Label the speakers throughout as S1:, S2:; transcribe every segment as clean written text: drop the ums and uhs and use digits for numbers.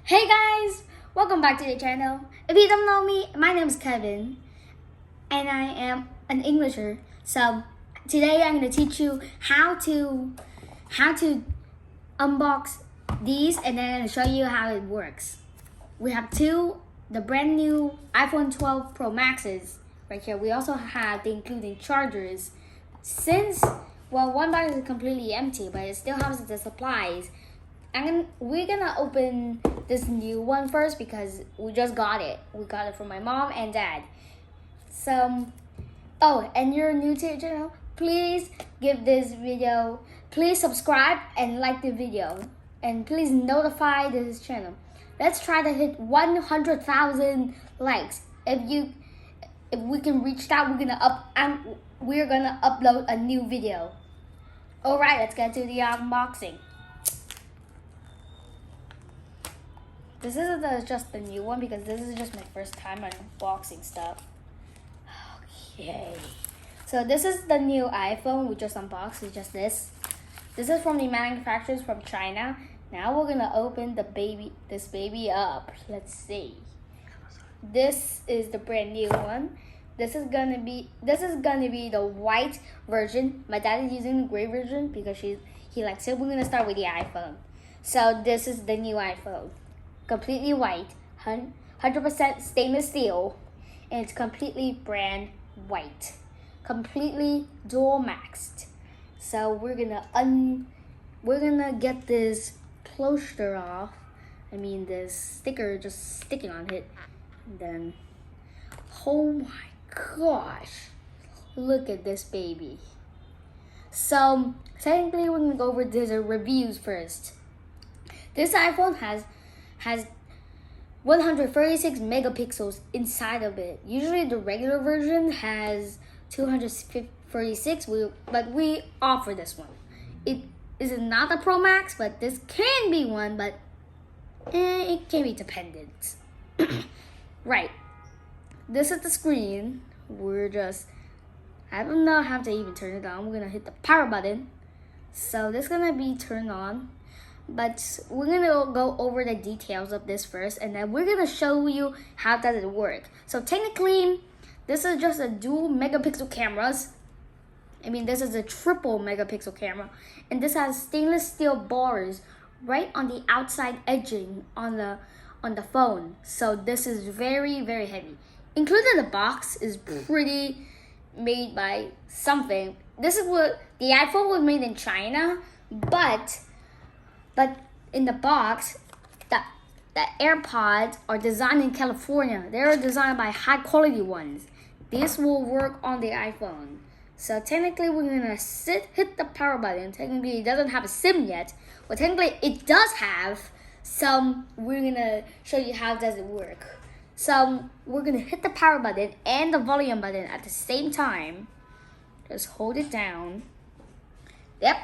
S1: Hey guys, welcome back to the channel. If you don't know me, my name is Kevin and I am an Englisher. So today I'm going to teach you how to unbox these, and then I'm going to show you how it works. We have the brand new iPhone 12 Pro Maxes right here. We also have the including chargers. One box is completely empty, but it still has the supplies. We're gonna open this new one first because we just got it. We got it from my mom and dad. And you're new to the channel, please please subscribe and like the video. And please notify this channel. Let's try to hit 100,000 likes. If we can reach that, we're gonna upload a new video. Alright, let's get to the unboxing. This isn't just the new one because this is just my first time unboxing stuff. Okay. So this is the new iPhone we just unboxed. It's just this. This is from the manufacturers from China. Now we're gonna open this baby up. Let's see. This is the brand new one. This is gonna be the white version. My dad is using the gray version because he likes it. We're gonna start with the iPhone. So this is the new iPhone. Completely white, 100% stainless steel, and it's completely brand white, completely dual maxed. So we're gonna get this closure off. This sticker just sticking on it. And then, oh my gosh, look at this baby. So technically, we're gonna go over these reviews first. This iPhone has 136 megapixels inside of it. Usually the regular version has 236, but we offer this one. It is not a Pro Max, but this can be one, but it can be dependent. Right. This is the screen. I don't know how to even turn it on. We're gonna hit the power button. So this is gonna be turned on. But we're gonna go over the details of this first, and then we're gonna show you how does it work. So technically, this is just a dual megapixel cameras. This is a triple megapixel camera, and this has stainless steel bars right on the outside edging on the phone. So this is very, very heavy. Including the box is pretty made by something. This is what the iPhone was made in China, but in the box, the AirPods are designed in California. They're designed by high quality ones. This will work on the iPhone. So technically, we're gonna hit the power button. Technically, it doesn't have a SIM yet, but technically it does have some. We're gonna show you how does it work. So we're gonna hit the power button and the volume button at the same time. Just hold it down. Yep.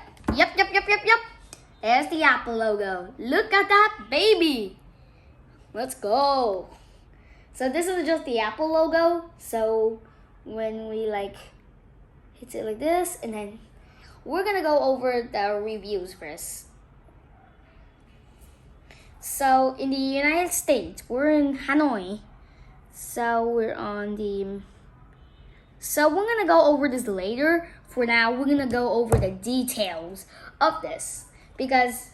S1: There's the Apple logo. Look at that baby. Let's go. So this is just the Apple logo. So when we hit it like this, and then we're gonna go over the reviews first. So in the United States, we're in Hanoi. So we're gonna go over this later. For now, we're gonna go over the details of this. Because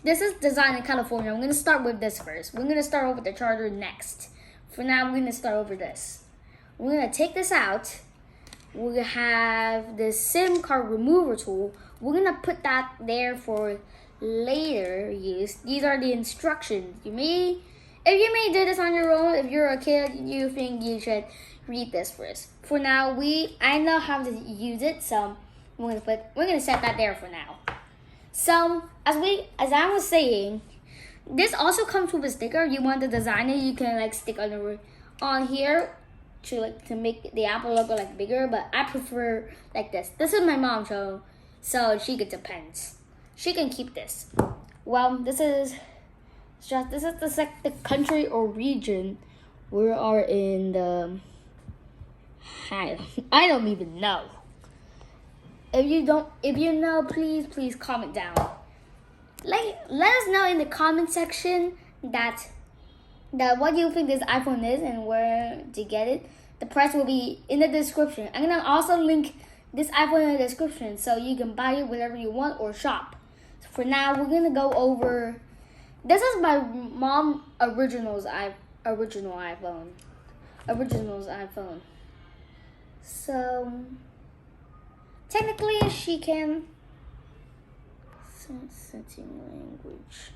S1: this is designed in California. I'm going to start with this first. We're going to start over the charger next. For now, we're going to start over this. We're going to take this out. We're going to have the SIM card remover tool. We're going to put that there for later use. These are the instructions. If you may do this on your own, if you're a kid, you think you should read this first. For now, I know how to use it, so we're going to set that there for now. So, as I was saying, this also comes with a sticker. You want to design it, you can stick on here to make the Apple logo bigger, but I prefer like this. This is my mom, so she gets a pen. She can keep this. Well, this is the country or region. We are in the I don't even know. If you know, please comment down. Let us know in the comment section that what you think this iPhone is and where to get it, the price will be in the description. I'm gonna also link this iPhone in the description so you can buy it whatever you want or shop. So for now, we're gonna go over. This is my mom original iPhone. So technically, she can. Setting language.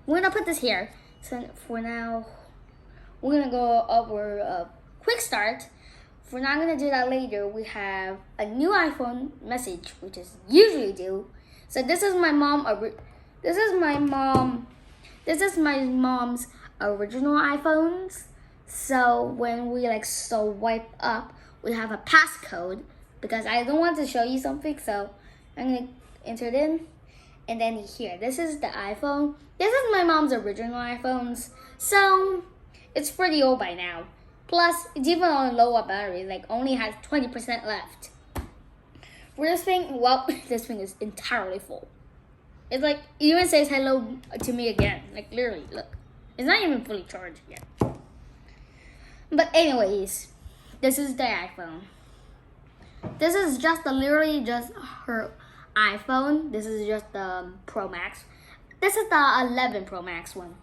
S1: We're gonna put this here. So for now, we're gonna go over a quick start. We're not gonna do that later. We have a new iPhone message, which is usually do. So this is my mom. This is my mom's original iPhones. So when we swipe up, we have a passcode because I don't want to show you something. So I'm gonna enter it in, and then here. This is the iPhone. This is my mom's original iPhones. So it's pretty old by now. Plus, it's even on low battery, only has 20% left. For this thing, well, this thing is entirely full. It's it even says hello to me again. Literally, look. It's not even fully charged yet. But anyways, this is the iPhone. This is literally just her iPhone. This is just the Pro Max. This is the 11 Pro Max one.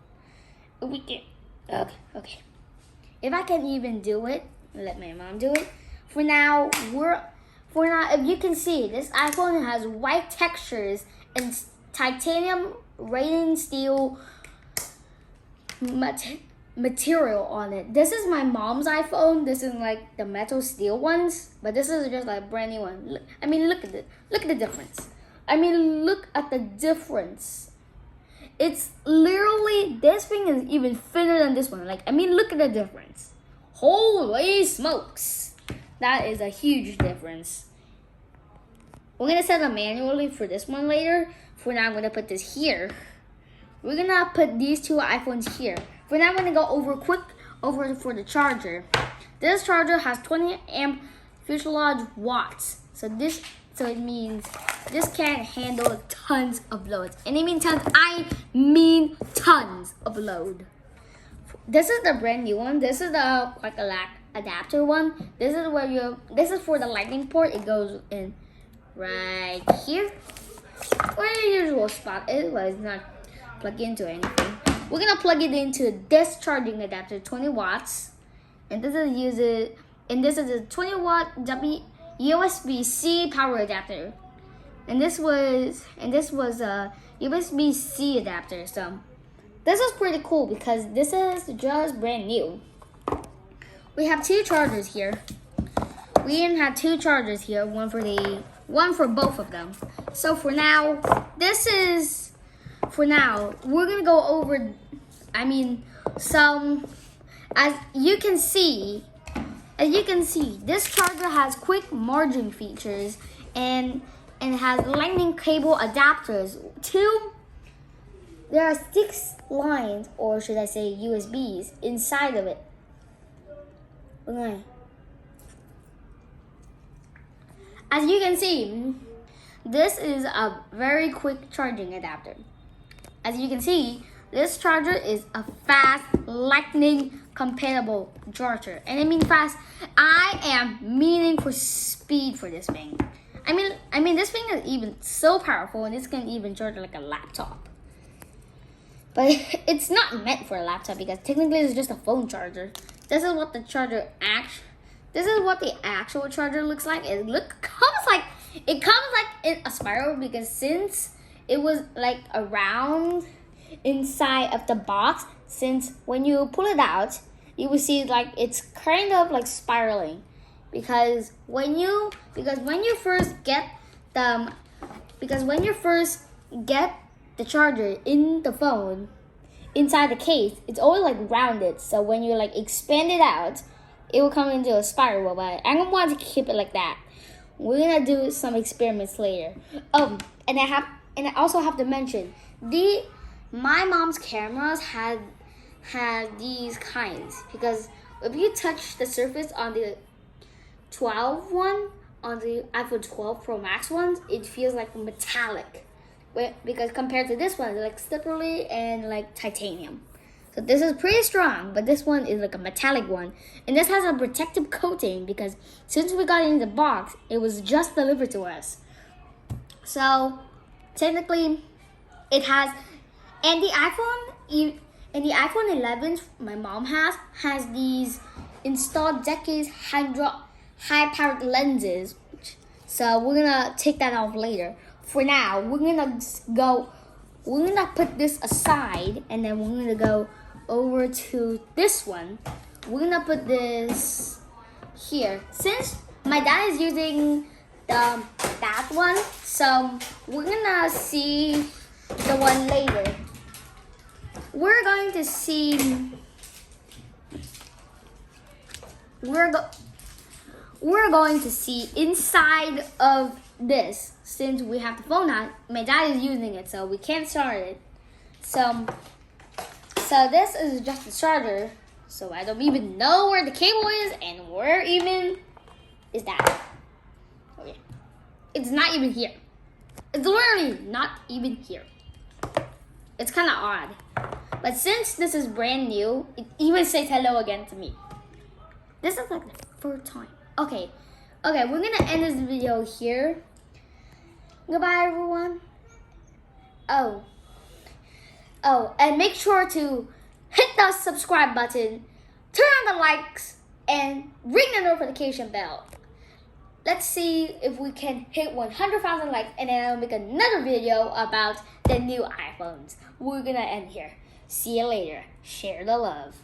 S1: We can, okay. If I can even do it, let my mom do it. For now, if you can see, this iPhone has white textures and titanium rated steel material on it. This is my mom's iPhone. This is the metal steel ones, but this is just brand new one. I mean, look at it. Look at the difference. Look at the difference. It's literally, this thing is even thinner than this one. Look at the difference. Holy smokes. That is a huge difference. We're going to set up manually for this one later. For now, I'm going to put this here. We're going to put these two iPhones here. For now, I'm going to go over for the charger. This charger has 20 amp fuselage watts. So it means this can handle tons of loads. And I mean tons, I mean tons of load. This is the brand new one. This is the quick adapter one. This is for the lightning port. It goes in right here, where the usual spot is, but it's not plugged into anything. We're gonna plug it into this charging adapter, 20 watts, and this is a 20 watt USB-C power adapter, and this was a USB-C adapter. So this is pretty cool because this is just brand new. We have two chargers here. We even have two chargers here, one for both of them. So for now, we're gonna go over. As you can see, this charger has quick margin features and has lightning cable adapters. There are 6 lines, or should I say USBs, inside of it. As you can see, this is a very quick charging adapter. As you can see, this charger is a fast lightning compatible charger. And I mean fast, I am meaning for speed for this thing. I mean this thing is even so powerful, and this can even charge like a laptop. But it's not meant for a laptop because technically it's just a phone charger. This is what the actual charger looks like. It comes like in a spiral, because since it was around inside of the box, since when you pull it out, you will see it's kind of spiraling, because when you first get the charger in the phone inside the case, it's always rounded. So when you expand it out, it will come into a spiral. But I don't want to keep it like that. We're gonna do some experiments later. And I also have to mention my mom's cameras had these kinds, because if you touch the surface on the 12 one, on the iPhone 12 Pro Max ones, it feels metallic. because compared to this one, it's like slippery and like titanium. So this is pretty strong, but this one is like a metallic one. And this has a protective coating because since we got it in the box, it was just delivered to us. So technically, it has, and the iPhone 11 my mom has these installed decades high-powered lenses. So we're gonna take that off later. For now, we're gonna put this aside, and then we're gonna go over to this one. We're gonna put this here. Since my dad is using that one, so we're gonna see the one later. We're going to see. We're going to see inside of this. Since we have the phone out, my dad is using it, so we can't start it. So this is just the charger. So I don't even know where the cable is, and where even is that? Okay, it's not even here. It's literally not even here. It's kind of odd. But since this is brand new, it even says hello again to me. This is like the third time. Okay, we're gonna end this video here. Goodbye, everyone. Oh, and make sure to hit the subscribe button, turn on the likes, and ring the notification bell. Let's see if we can hit 100,000 likes, and then I'll make another video about the new iPhones. We're gonna end here. See you later. Share the love.